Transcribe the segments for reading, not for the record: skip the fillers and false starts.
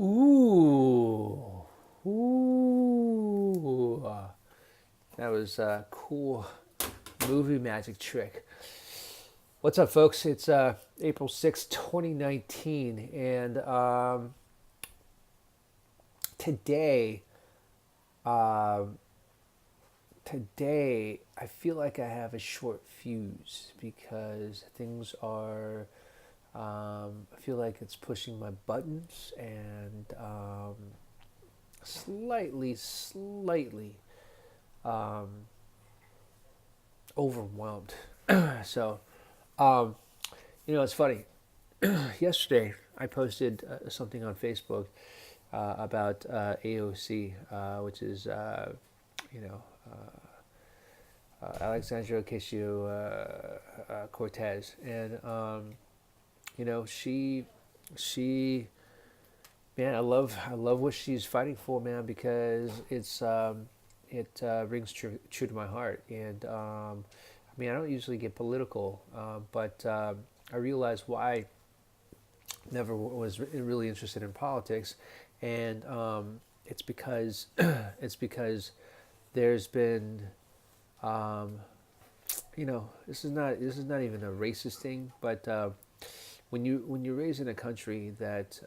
Ooh, ooh, that was a cool movie magic trick. What's up, folks? It's April 6th, 2019, and today, um, today I feel like I have a short fuse because things are. I feel like it's pushing my buttons and slightly um, overwhelmed. So, um, it's funny. Yesterday, I posted something on Facebook about AOC, which is, you know, Alexandria Ocasio Cortez, and she, man, I love what she's fighting for, man, because it rings true to my heart, and I mean, I don't usually get political, but I realized why never was really interested in politics, and it's because there's been um, this is not even a racist thing, but when you're raised in a country that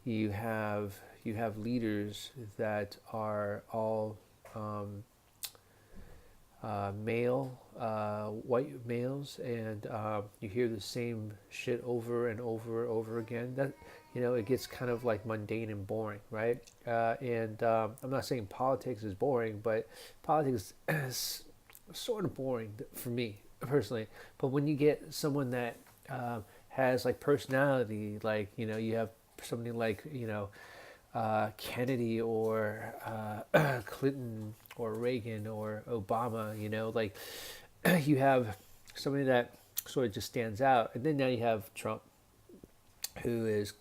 you have leaders that are all um, male, white males, and you hear the same shit over and over and over again. That it gets kind of like mundane and boring, right? And I'm not saying politics is boring, but politics is sort of boring for me personally. But when you get someone that has like personality, like you have somebody like Kennedy or Clinton or Reagan or Obama, like you have somebody that sort of just stands out, and then now you have Trump, who is,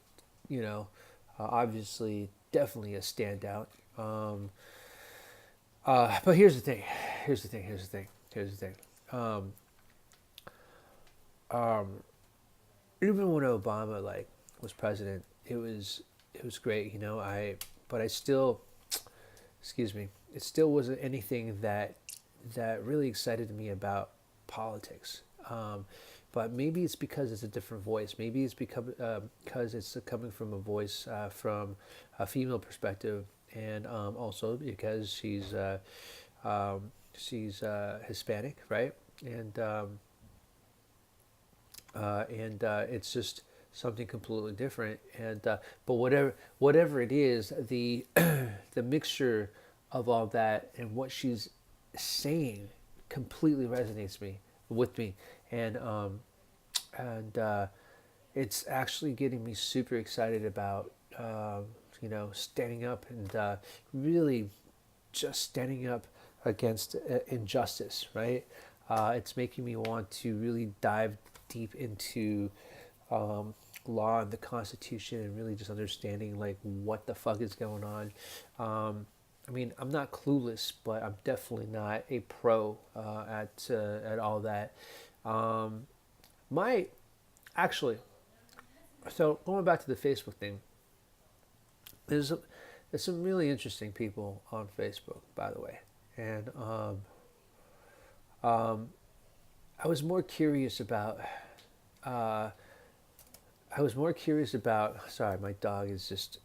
obviously definitely a standout. Um, but here's the thing. Here's the thing. Here's the thing. Here's the thing. Um, um, Even when Obama was president, it was great. But I still, excuse me, it still wasn't anything that really excited me about politics. But maybe it's because it's a different voice. Maybe it's because it's coming from a voice from a female perspective, and also because she's Hispanic, right? And it's just something completely different. And but whatever it is, the the mixture of all that and what she's saying completely resonates with me, and it's actually getting me super excited about standing up and really just standing up against injustice, right? It's making me want to really dive deep into um, law and the Constitution and really just understanding like what the fuck is going on. I mean, I'm not clueless, but I'm definitely not a pro at all that. Um, my actually, so going back to the Facebook thing, there's a, there's some really interesting people on Facebook, by the way, and um, I was more curious about. Uh, I was more curious about. Sorry, my dog is just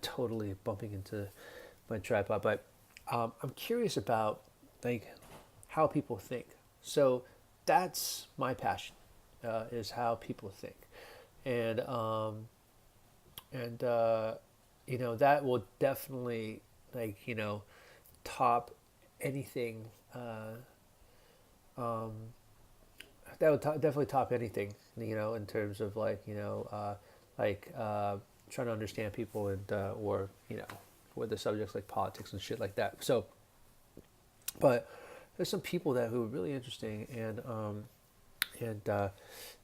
totally bumping into my tripod, but I'm curious about like how people think. So that's my passion, is how people think, and and that will definitely like top anything. Um, that would definitely top anything, in terms of trying to understand people, and or with the subjects like politics and shit like that. So, but there's some people that who are really interesting, and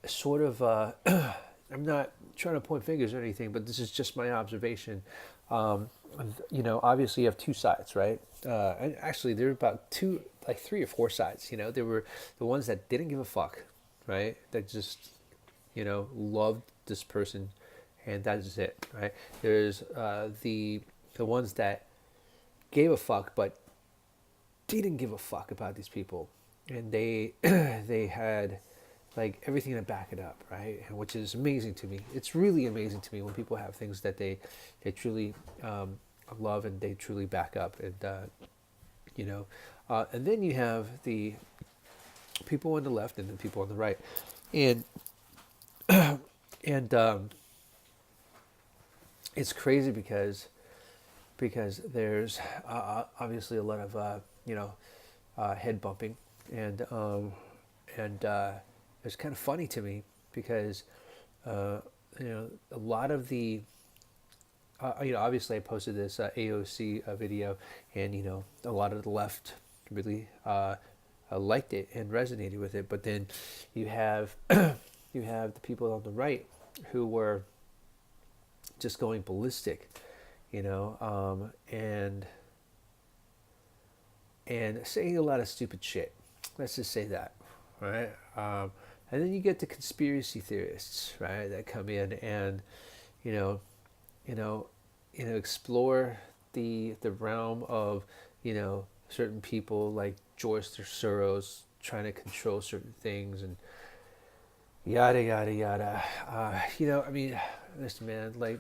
sort of I'm not trying to point fingers or anything, but this is just my observation. Um, Obviously you have two sides, right? And actually there were about two, like three or four sides. There were the ones that didn't give a fuck, right? That just loved this person, and that is it, right? There's the ones that gave a fuck, but didn't give a fuck about these people, and they they had like everything to back it up, right? And which is amazing to me. It's really amazing to me when people have things that they truly love and they truly back up, and you know, and then you have the people on the left and the people on the right, and and it's crazy because there's obviously a lot of head bumping, and it's kind of funny to me because a lot of the obviously I posted this AOC video, and a lot of the left really liked it and resonated with it, but then you have you have the people on the right who were just going ballistic, and saying a lot of stupid shit. Let's just say that, right? And then you get the conspiracy theorists, right, that come in and, you know, explore the realm of, certain people like George Soros trying to control certain things and yada yada yada. I mean, listen, man. Like,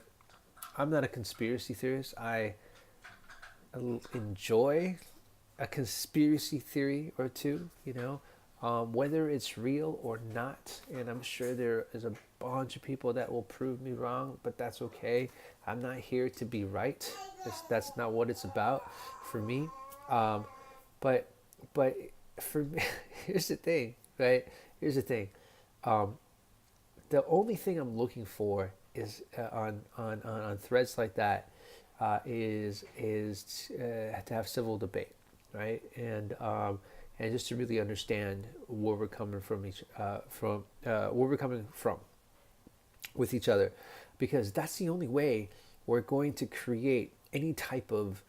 I'm not a conspiracy theorist. I enjoy a conspiracy theory or two, whether it's real or not. And I'm sure there is a bunch of people that will prove me wrong, but that's okay. I'm not here to be right. That's not what it's about for me. But for me, here's the thing, right? Here's the thing. The only thing I'm looking for is on threads like that is to have civil debate, right? And just to really understand where we're coming from where we're coming from with each other, because that's the only way we're going to create any type of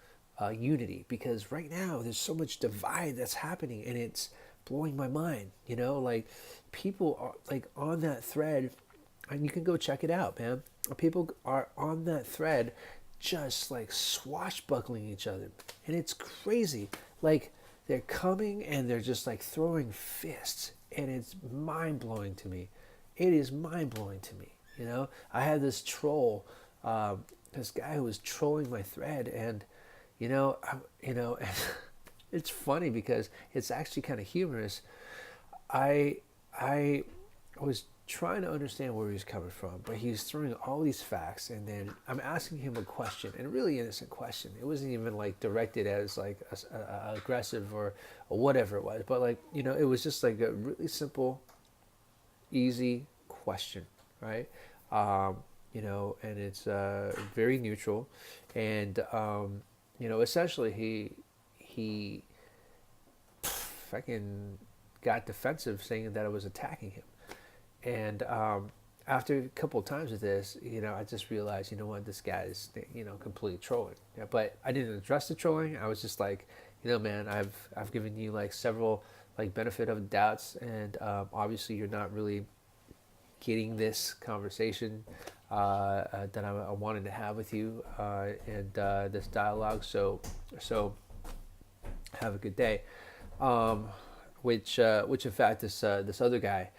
unity. Because right now there's so much divide that's happening, and it's blowing my mind. Like, people are like on that thread, and you can go check it out, man. People are on that thread just like swashbuckling each other, and it's crazy. Like, they're coming and they're just like throwing fists, and it's mind-blowing to me. It is mind-blowing to me. I had this troll, this guy who was trolling my thread, and it's funny because it's actually kind of humorous. I was trying to understand where he's coming from, but he's throwing all these facts, and then I'm asking him a question, and a really innocent question. It wasn't even like directed as like a aggressive or whatever it was, but like, it was just like a really simple, easy question, right? And it's very neutral, and essentially he fucking got defensive, saying that I was attacking him. And after a couple of times of this, I just realized, what, this guy is, completely trolling. Yeah, but I didn't address the trolling. I was just like, man, I've given you like several like benefit of doubts, and obviously you're not really getting this conversation that I wanted to have with you, and this dialogue. So have a good day. Which in fact this other guy,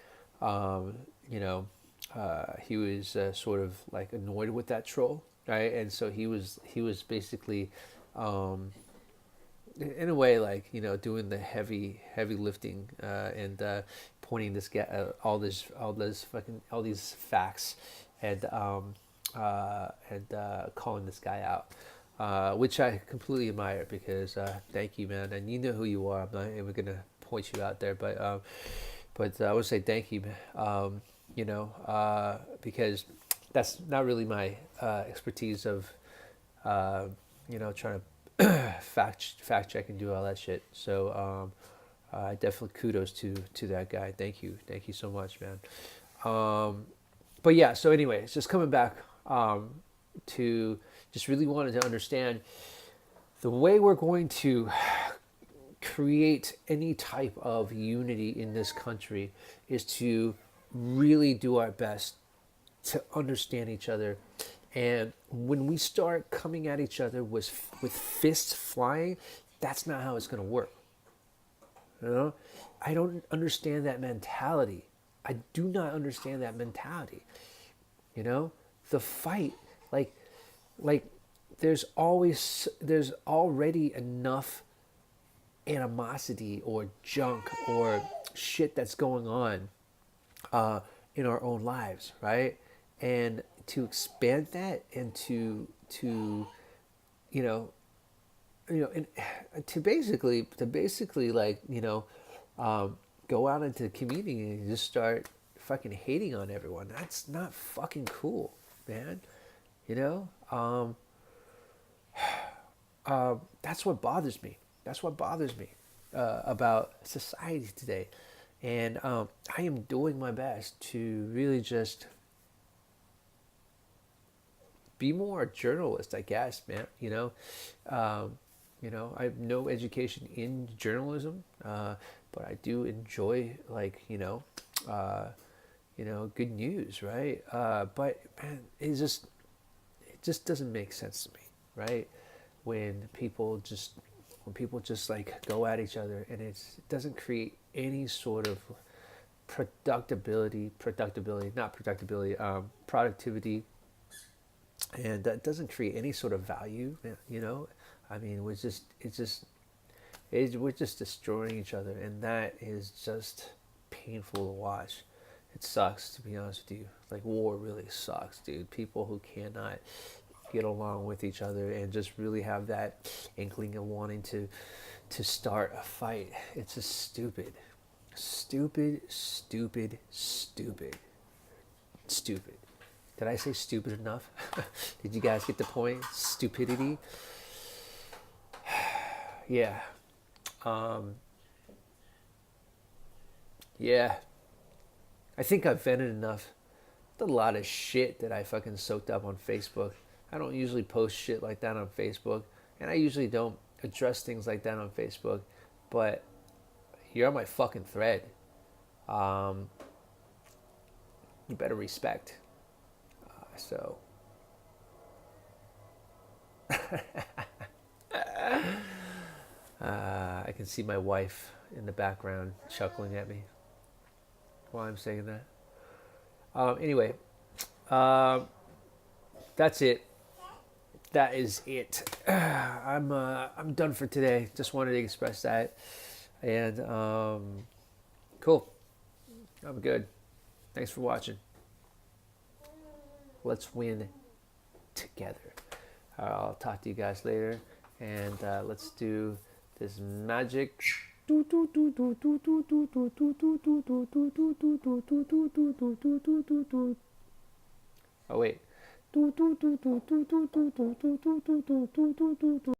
he was sort of like annoyed with that troll, right? And so he was basically, in a way, like, doing the heavy lifting, and pointing this guy all these facts, and calling this guy out, which I completely admire, because thank you, man, and you know who you are. I'm not even gonna point you out there, but I would say thank you, because that's not really my expertise of, trying to fact check and do all that shit. So definitely kudos to that guy. Thank you so much, man. But yeah, so anyway, it's just coming back to just really wanted to understand the way we're going to create any type of unity in this country is to really do our best to understand each other. And when we start coming at each other with fists flying, that's not how it's going to work. You know, I don't understand that mentality. I do not understand that mentality. You know, the fight, like, like there's already enough animosity or junk or shit that's going on in our own lives, right? And to expand that and to you know and to basically like go out into the community and just start fucking hating on everyone. That's not fucking cool, man. You know, that's what bothers me. That's what bothers me about society today. And I am doing my best to really just be more a journalist, I guess, man. I have no education in journalism, but I do enjoy good news, right? But man, it just doesn't make sense to me, right? When people just like go at each other, and it doesn't create any sort of productivity, and that doesn't create any sort of value. I mean, we're just destroying each other, and that is just painful to watch. It sucks, to be honest with you. Like, war really sucks, dude. People who cannot get along with each other and just really have that inkling of wanting to start a fight. It's just stupid. Stupid, stupid, stupid. Stupid. Did I say stupid enough? Did you guys get the point? Stupidity. Yeah. Yeah. I think I've vented enough. There's a lot of shit that I fucking soaked up on Facebook. I don't usually post shit like that on Facebook, and I usually don't address things like that on Facebook, but you're on my fucking thread. Um, you better respect. So, I can see my wife in the background chuckling at me while I'm saying that. Anyway, that's it. That is it. I'm done for today. Just wanted to express that, and cool. I'm good. Thanks for watching. Let's win together. I'll talk to you guys later, and let's do this magic. Oh wait.